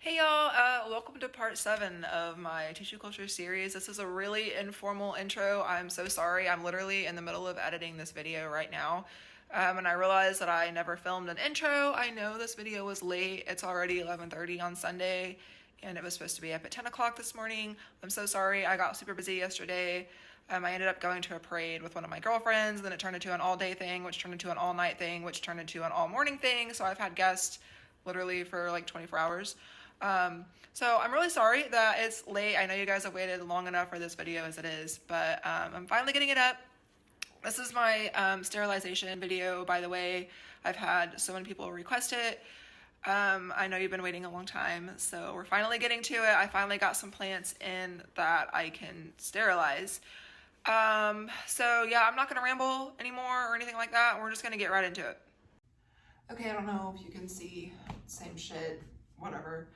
Hey y'all, welcome to part 7 of my tissue culture series. This is a really informal intro. I'm so sorry. I'm literally in the middle of editing this video right now. And I realized that I never filmed an intro. I know this video was late. It's already 11:30 on Sunday and it was supposed to be up at 10 o'clock this morning. I'm so sorry. I got super busy yesterday. I ended up going to a parade with one of my girlfriends, and then it turned into an all-day thing, which turned into an all-night thing, which turned into an all-morning thing. So I've had guests literally for like 24 hours. So I'm really sorry that it's late. I know you guys have waited long enough for this video as it is, but I'm finally getting it up. This is my sterilization video, by the way. I've had so many people request it. I know you've been waiting a long time, so we're finally getting to it. I finally got some plants in that I can sterilize. So yeah, I'm not gonna ramble anymore or anything like that. We're just gonna get right into it. Okay, I don't know if you can see, same shit, whatever.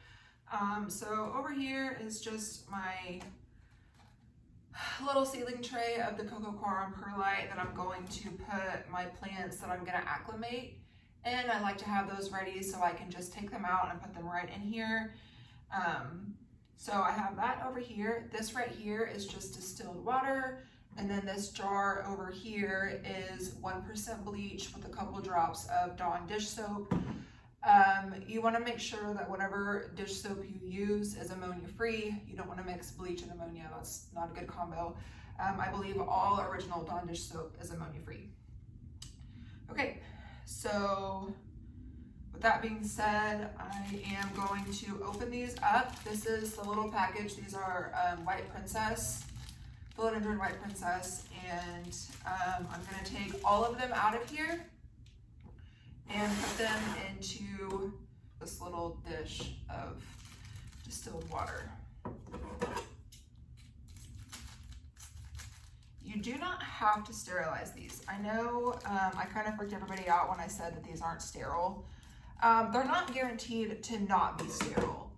So over here is just my little sealing tray of the cocoa coir and perlite that I'm going to put my plants that I'm gonna acclimate. And I like to have those ready so I can just take them out and put them right in here. So I have that over here. This right here is just distilled water. And then this jar over here is 1% bleach with a couple drops of Dawn dish soap. You want to make sure that whatever dish soap you use is ammonia free. You don't want to mix bleach and ammonia. That's not a good combo. I believe all original Dawn dish soap is ammonia free. Okay, so with that being said, I am going to open these up. This is the little package. These are White Princess, philodendron White Princess, and I'm going to take all of them out of here and put them into this little dish of distilled water. You do not have to sterilize these. I know I kind of freaked everybody out when I said that these aren't sterile. They're not guaranteed to not be sterile.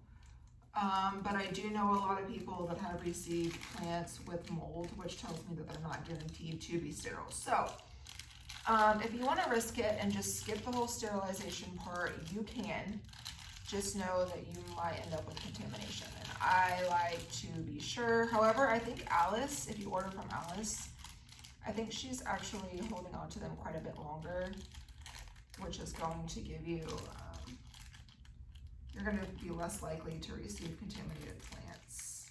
But I do know a lot of people that have received plants with mold, which tells me that they're not guaranteed to be sterile. So if you want to risk it and just skip the whole sterilization part, you can. Just know that you might end up with contamination, and I like to be sure. However, I think Alice, if you order from Alice, I think she's actually holding on to them quite a bit longer, which is going to give you, you're going to be less likely to receive contaminated plants.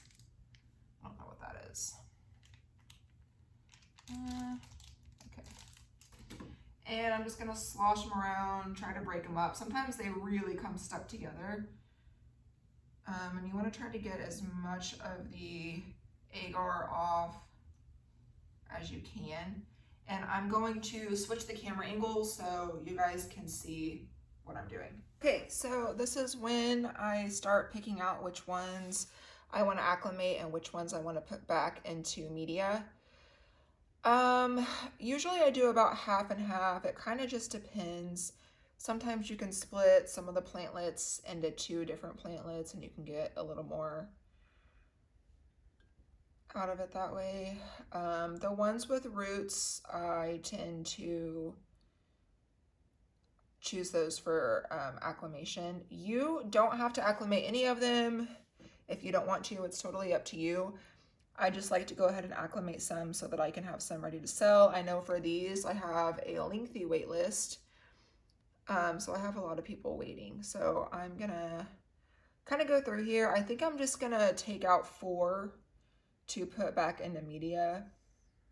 I don't know what that is. And I'm just gonna slosh them around, try to break them up. Sometimes they really come stuck together. And you wanna try to get as much of the agar off as you can. And I'm going to switch the camera angle so you guys can see what I'm doing. Okay, so this is when I start picking out which ones I wanna acclimate and which ones I wanna put back into media. Usually I do about half and half. It kind of just depends. Sometimes you can split some of the plantlets into 2 different plantlets and you can get a little more out of it that way. The ones with roots, I tend to choose those for acclimation. You don't have to acclimate any of them if you don't want to. It's totally up to you. I just like to go ahead and acclimate some so that I can have some ready to sell. I know for these, I have a lengthy wait list. So I have a lot of people waiting. So I'm gonna kind of go through here. I think I'm just gonna take out 4 to put back into media.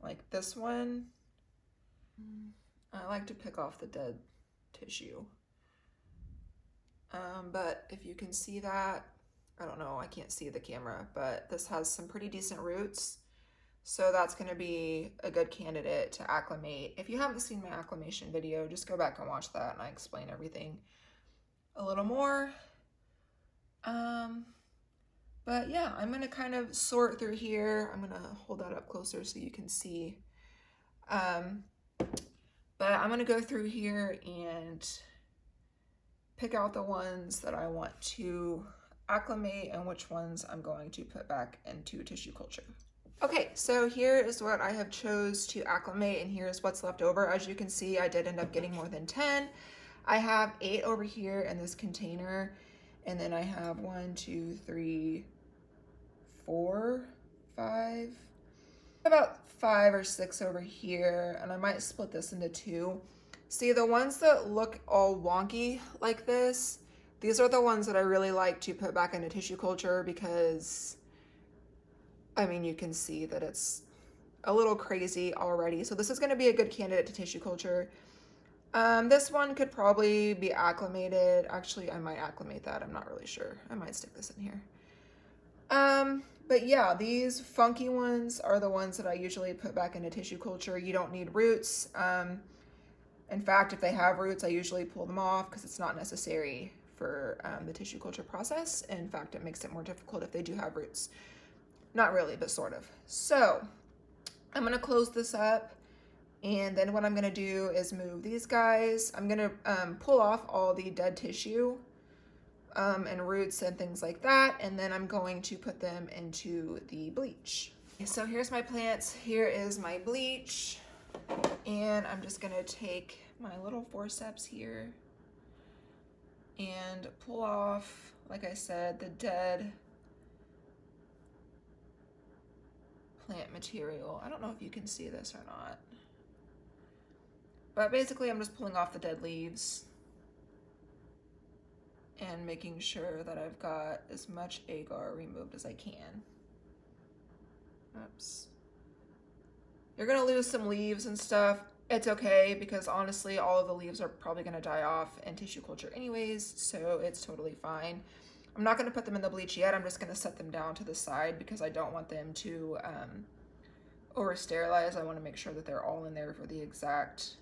Like this one. I like to pick off the dead tissue. But if you can see that, I don't know, I can't see the camera, but this has some pretty decent roots. So that's gonna be a good candidate to acclimate. If you haven't seen my acclimation video, just go back and watch that and I explain everything a little more. But yeah, I'm gonna kind of sort through here. I'm gonna hold that up closer so you can see. But I'm gonna go through here and pick out the ones that I want to acclimate and which ones I'm going to put back into tissue culture. Okay, so here is what I have chose to acclimate and here's what's left over. As you can see, I did end up getting more than 10. I have 8 over here in this container And then I have 1, 2, 3, 4, 5, about 5 or 6 over here, and I might split this into 2. See, the ones that look all wonky like this, these are the ones that I really like to put back into tissue culture because, I mean, you can see that it's a little crazy already. So this is going to be a good candidate to tissue culture. This one could probably be acclimated. Actually, I might acclimate that. I'm not really sure. I might stick this in here. But yeah, these funky ones are the ones that I usually put back into tissue culture. You don't need roots. In fact, if they have roots, I usually pull them off because it's not necessary for the tissue culture process. In fact, it makes it more difficult if they do have roots. Not really, but sort of. So I'm gonna close this up, and then what I'm gonna do is move these guys. I'm gonna pull off all the dead tissue and roots and things like that, and then I'm going to put them into the bleach. So here's my plants, here is my bleach, and I'm just gonna take my little forceps here and pull off, like I said, the dead plant material. I don't know if you can see this or not, but basically I'm just pulling off the dead leaves and making sure that I've got as much agar removed as I can. Oops. You're gonna lose some leaves and stuff. It's okay, because honestly, all of the leaves are probably gonna die off in tissue culture anyways, so it's totally fine. I'm not gonna put them in the bleach yet. I'm just gonna set them down to the side because I don't want them to over sterilize. I wanna make sure that they're all in there for the exact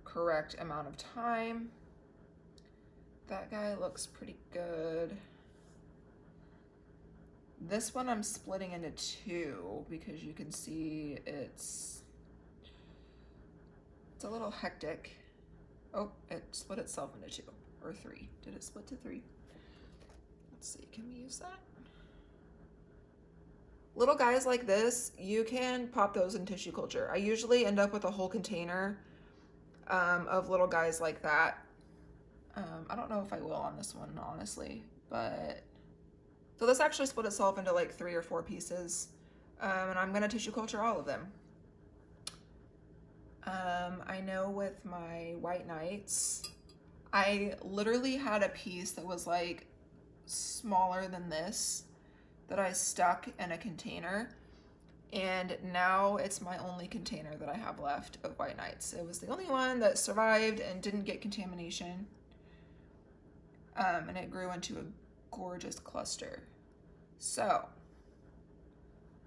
correct amount of time. That guy looks pretty good. This one I'm splitting into 2 because you can see it's a little hectic. Oh, it split itself into 2 or 3. Did it split to 3? Let's see, can we use that? Little guys like this, you can pop those in tissue culture. I usually end up with a whole container of little guys like that. I don't know if I will on this one, honestly, but so this actually split itself into like 3 or 4 pieces, and I'm gonna tissue culture all of them. I know with my white knights, I literally had a piece that was like smaller than this that I stuck in a container, and now it's my only container that I have left of white knights. It was the only one that survived and didn't get contamination, and it grew into a gorgeous cluster. So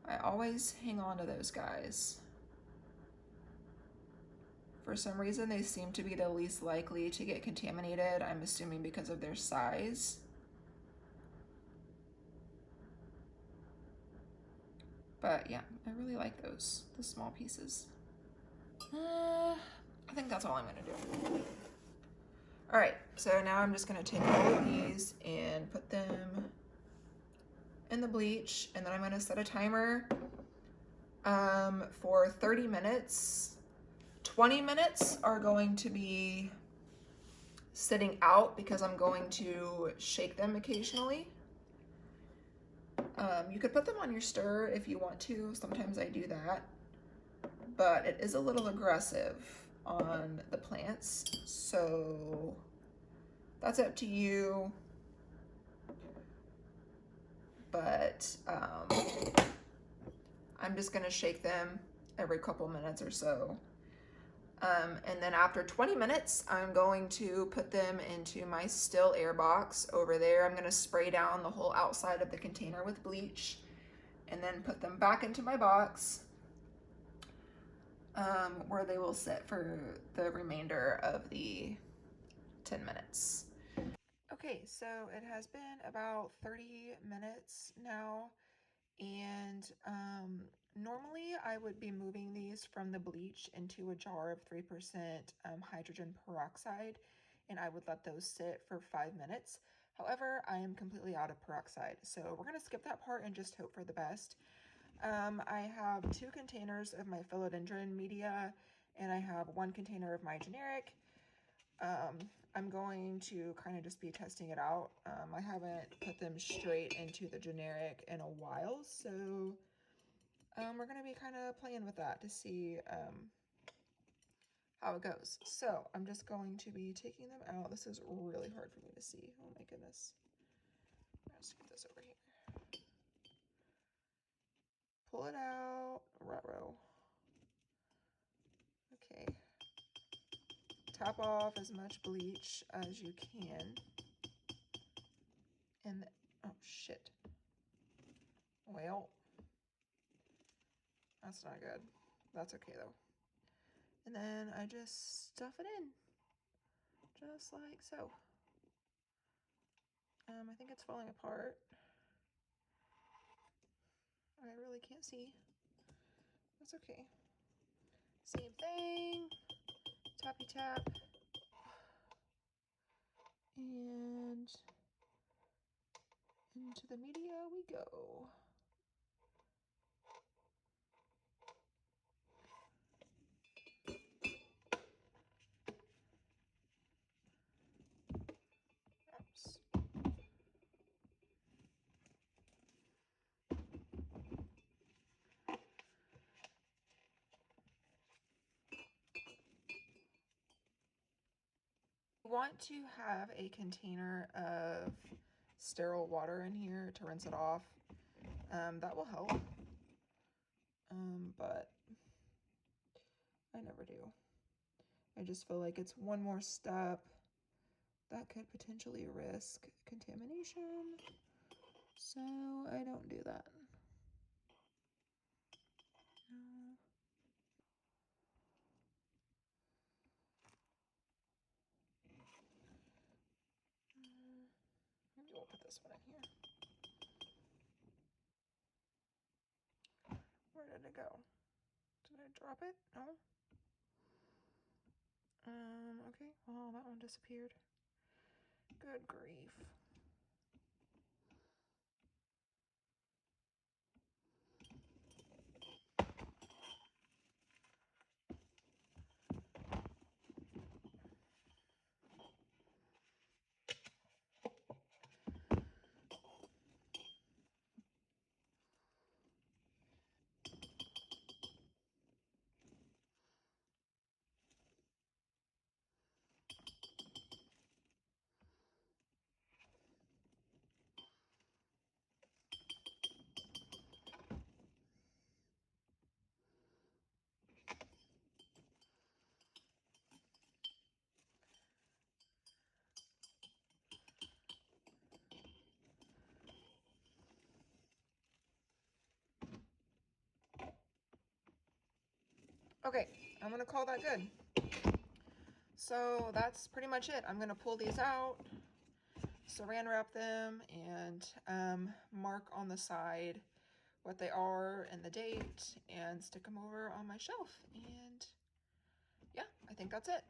I always hang on to those guys. For some reason, they seem to be the least likely to get contaminated. I'm assuming because of their size. But yeah, I really like those, the small pieces. I think that's all I'm gonna do. All right, so now I'm just gonna take all of these and put them in the bleach, and then I'm gonna set a timer for 30 minutes. 20 minutes are going to be sitting out because I'm going to shake them occasionally. You could put them on your stir if you want to. Sometimes I do that, but it is a little aggressive on the plants, so that's up to you. But I'm just gonna shake them every couple minutes or so. And then after 20 minutes, I'm going to put them into my still air box over there. I'm gonna spray down the whole outside of the container with bleach and then put them back into my box where they will sit for the remainder of the 10 minutes. Okay, so it has been about 30 minutes now, and normally I would be moving these from the bleach into a jar of 3% hydrogen peroxide, and I would let those sit for 5 minutes. However, I am completely out of peroxide, so we're gonna skip that part and just hope for the best. I have 2 containers of my philodendron media, and I have 1 container of my generic. I'm going to kind of just be testing it out. I haven't put them straight into the generic in a while, so we're going to be kind of playing with that to see how it goes. So I'm just going to be taking them out. This is really hard for me to see. Oh my goodness. Let's get this over here. Pull it out. Ruh-roh. Okay. Top off as much bleach as you can. And, oh shit. Well, that's not good. That's okay though. And then I just stuff it in. Just like so. I think it's falling apart. I really can't see. That's okay. Same thing. Tappy tap. And into the media we go. Oops. Want to have a container of sterile water in here to rinse it off. That will help. But I never do. I just feel like it's one more step that could potentially risk contamination. So I don't do that. No. Maybe we'll put this one in here. Where did it go? Did I drop it? No. Okay. Well, that one disappeared. Good grief. Okay, I'm gonna call that good. So that's pretty much it. I'm gonna pull these out, saran wrap them, and mark on the side what they are and the date, and stick them over on my shelf. And yeah, I think that's it.